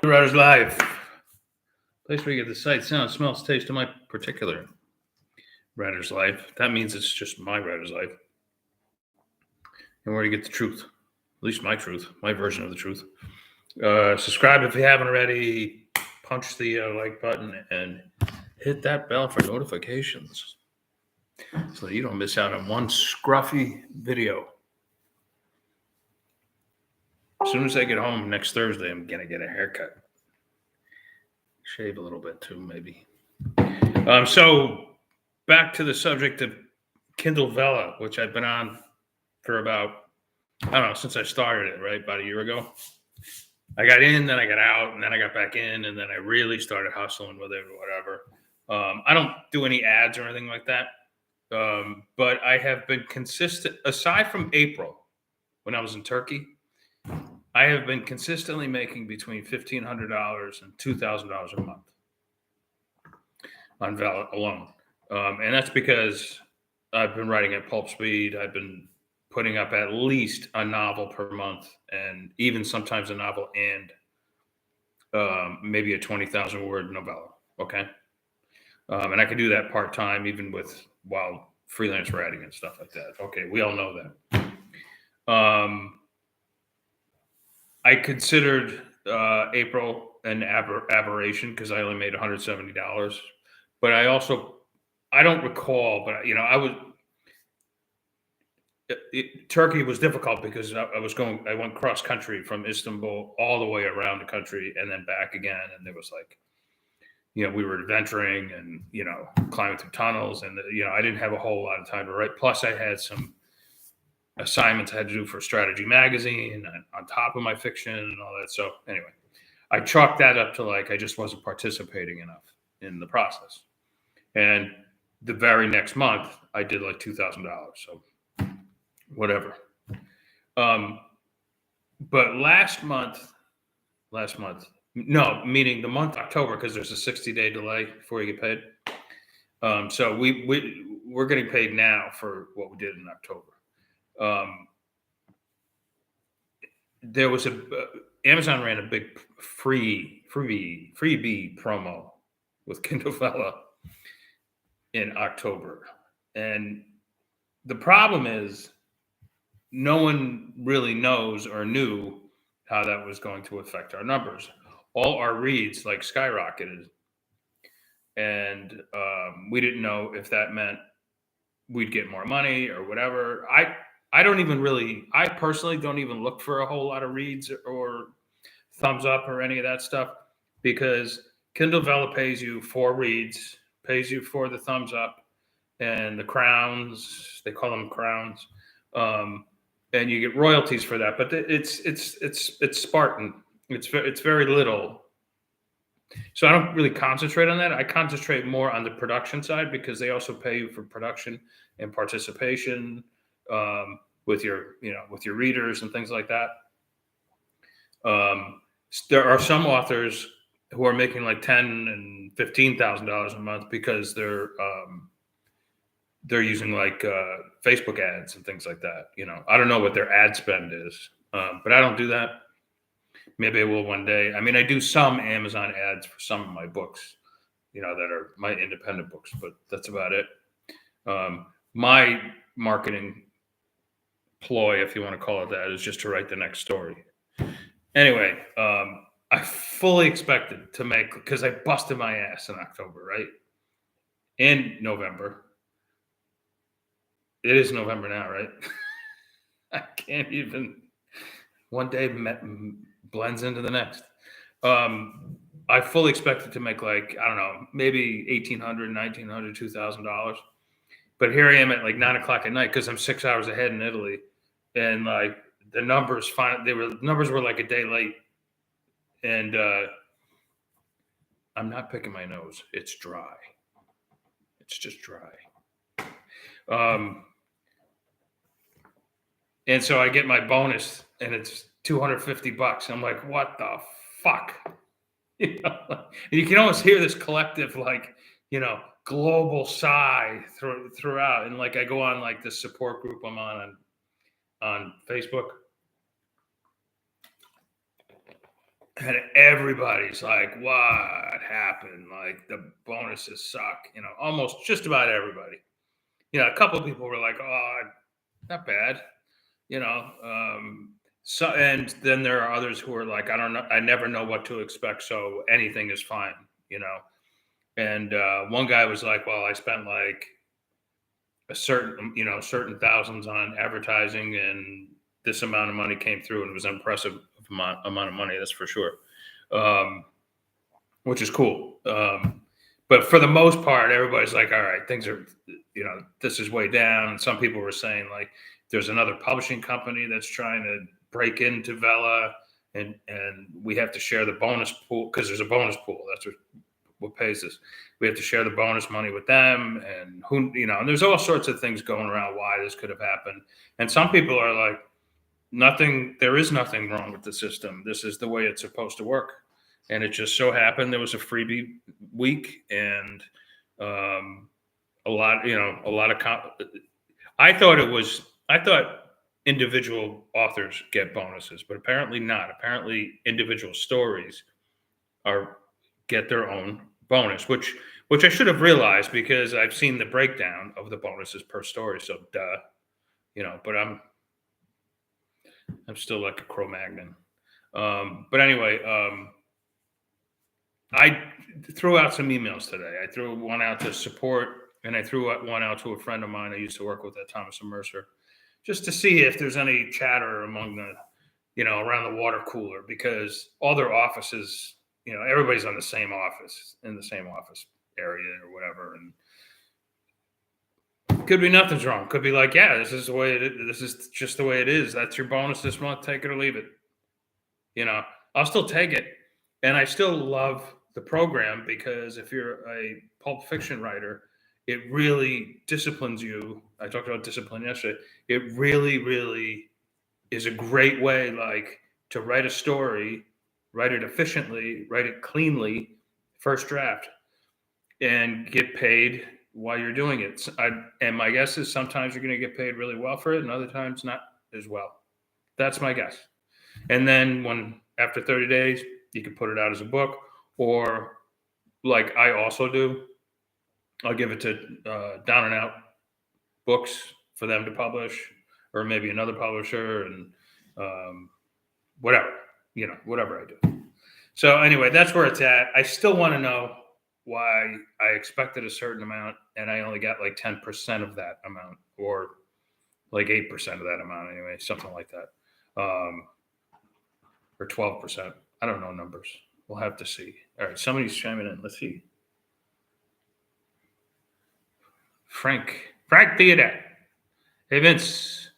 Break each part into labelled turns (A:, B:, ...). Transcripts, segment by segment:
A: Writers Live, place where you get the sight, sound, smells, taste of my particular writer's life. That means it's just my writer's life, and where you get the truth, at least my truth, my version of the truth. Subscribe if you haven't already. Punch the like button and hit that bell for notifications so that you don't miss out on one scruffy video. As soon as I get home next Thursday, I'm gonna get a haircut. Shave a little bit too, maybe. So back to the subject of Kindle Vella, which I've been on for about, I don't know, since I started it, right? About a year ago. I got in, then I got out, and then I got back in, and then I really started hustling with it or whatever. I don't do any ads or anything like that. But I have been consistent, aside from April, when I was in Turkey, I have been consistently making between $1,500 and $2,000 a month on Vella alone. And that's because I've been writing at pulp speed. I've been putting up at least a novel per month, and even sometimes a novel and maybe a 20,000 word novella. Okay. And I can do that part time, even while freelance writing and stuff like that. Okay. We all know that. I considered April an aberration because I only made $170. But I don't recall, but I was, Turkey was difficult because I went cross country from Istanbul all the way around the country and then back again. And there was like, we were adventuring and, climbing through tunnels and, I didn't have a whole lot of time to write. Plus I had some assignments I had to do for Strategy Magazine on top of my fiction and all that. So anyway, I chalked that up to like, I just wasn't participating enough in the process. And the very next month I did like $2,000. So whatever. But last month, no, meaning the month October, because there's a 60-day delay before you get paid. So we're getting paid now for what we did in October. There was Amazon ran a big freebie promo with Kindle Vella in October, and the problem is no one really knows or knew how that was going to affect our numbers. All our reads like skyrocketed, and we didn't know if that meant we'd get more money or whatever. I personally don't even look for a whole lot of reads or thumbs up or any of that stuff, because Kindle Vella pays you for reads, pays you for the thumbs up and the crowns. They call them crowns. And you get royalties for that, but it's Spartan. It's very little. So I don't really concentrate on that. I concentrate more on the production side, because they also pay you for production and participation with your readers and things like that. There are some authors who are making like $10,000 and $15,000 a month because they're using like Facebook ads and things like that. I don't know what their ad spend is, but I don't do that. Maybe I will one day. I mean, I do some Amazon ads for some of my books, that are my independent books, but that's about it. My marketing ploy, if you want to call it that, is just to write the next story. Anyway, I fully expected to make, because I busted my ass in October, right? In November. It is November now, right? I can't even. One day blends into the next. I fully expected to make like, I don't know, maybe $1,800, $1,900, $2,000. But here I am at like 9:00 at night, because I'm 6 hours ahead in Italy, and like the numbers were like a day late, and I'm not picking my nose. It's dry. It's just dry. And so I get my bonus, and it's $250. I'm like, what the fuck? And you can almost hear this collective, like, global sigh throughout. And like, I go on like the support group I'm on Facebook. And everybody's like, what happened? Like the bonuses suck, almost just about everybody. A couple of people were like, oh, not bad, you know. So, and then there are others who are like, I don't know, I never know what to expect. So anything is fine, you know. And one guy was like, well, I spent like certain thousands on advertising and this amount of money came through and it was an impressive amount of money. That's for sure. Um, which is cool. But for the most part, everybody's like, all right, things are, this is way down. And some people were saying like, there's another publishing company that's trying to break into Vella, and we have to share the bonus pool because there's a bonus pool. That's what pays us. We have to share the bonus money with them, and and there's all sorts of things going around why this could have happened. And some people are like, nothing. There is nothing wrong with the system. This is the way it's supposed to work. And it just so happened there was a freebie week, and a lot, a lot of. I thought individual authors get bonuses, but apparently not. Apparently, individual stories are get their own bonus, which I should have realized because I've seen the breakdown of the bonuses per story. So, but I'm still like a Cro-Magnon. But anyway, I threw out some emails today. I threw one out to support, and I threw one out to a friend of mine I used to work with at Thomas and Mercer, just to see if there's any chatter among the, around the water cooler, because all their offices, everybody's on the same office in the same office area or whatever, and could be nothing's wrong. Could be like, yeah, this is the way this is just the way it is. That's your bonus this month. Take it or leave it. I'll still take it, and I still love the program because if you're a pulp fiction writer, it really disciplines you. I talked about discipline yesterday. It really, really is a great way, like, to write a story, write it efficiently, write it cleanly, first draft, and get paid while you're doing it. And my guess is sometimes you're going to get paid really well for it, and other times not as well. That's my guess. And then after 30 days, you can put it out as a book, or like I also do, I'll give it to Down and Out Books for them to publish, or maybe another publisher, and whatever, whatever I do. So anyway, that's where it's at. I still want to know why I expected a certain amount and I only got like 10% of that amount, or like 8% of that amount anyway, something like that. Or 12%. I don't know numbers. We'll have to see. All right, somebody's chiming in. Let's see. Frank Theodat. Hey, Vince,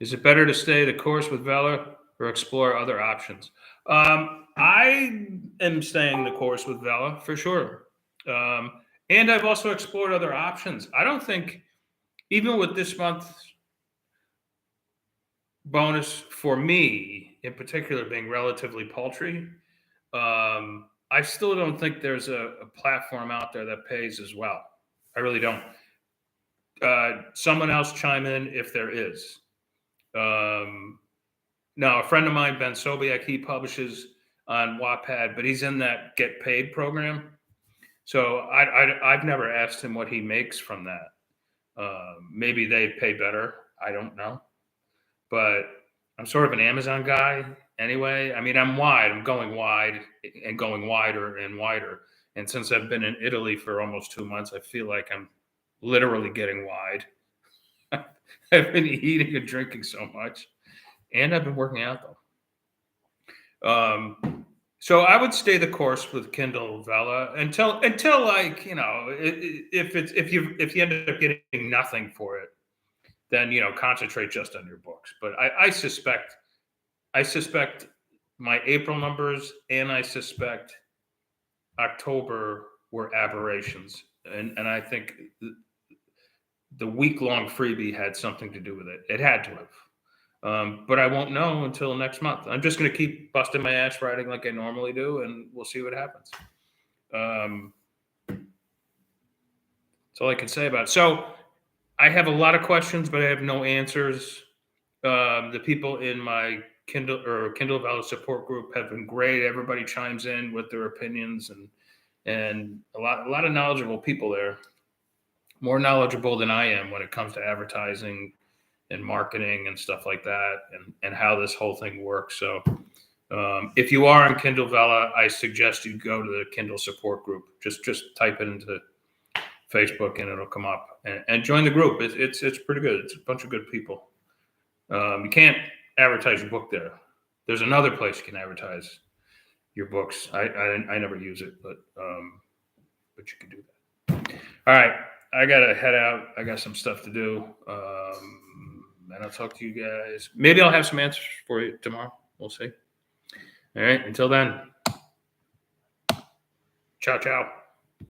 A: is it better to stay the course with Vella or explore other options? I am staying the course with Vella for sure. And I've also explored other options. I don't think, even with this month's bonus for me in particular being relatively paltry, I still don't think there's a platform out there that pays as well. I really don't. Someone else chime in if there is. Now, a friend of mine, Ben Sobiak, he publishes on Wattpad, but he's in that get paid program. So I've never asked him what he makes from that. Maybe they pay better. I don't know. But I'm sort of an Amazon guy anyway. I mean, I'm wide. I'm going wide and going wider and wider. And since I've been in Italy for almost 2 months, I feel like I'm literally getting wide. I've been eating and drinking so much, and I've been working out though. So I would stay the course with Kindle Vella until like, if you end up getting nothing for it, then concentrate just on your books. But I suspect my April numbers and I suspect October were aberrations, and I think the week-long freebie had something to do with it. It had to have. But I won't know until next month. I'm just going to keep busting my ass writing like I normally do, and we'll see what happens. That's all I can say about it. So I have a lot of questions, but I have no answers. The people in my Kindle Vella support group have been great. Everybody chimes in with their opinions, and a lot of knowledgeable people there, more knowledgeable than I am when it comes to advertising and marketing and stuff like that, and how this whole thing works. So if you are on Kindle Vella, I suggest you go to the Kindle support group. Just type it into Facebook and it'll come up, and join the group. It's pretty good. It's a bunch of good people. You can't advertise your book there. There's another place you can advertise your books. I never use it, but you can do that. All right, I gotta head out. I got some stuff to do, and I'll talk to you guys. Maybe I'll have some answers for you tomorrow. We'll see. All right, until then, ciao, ciao.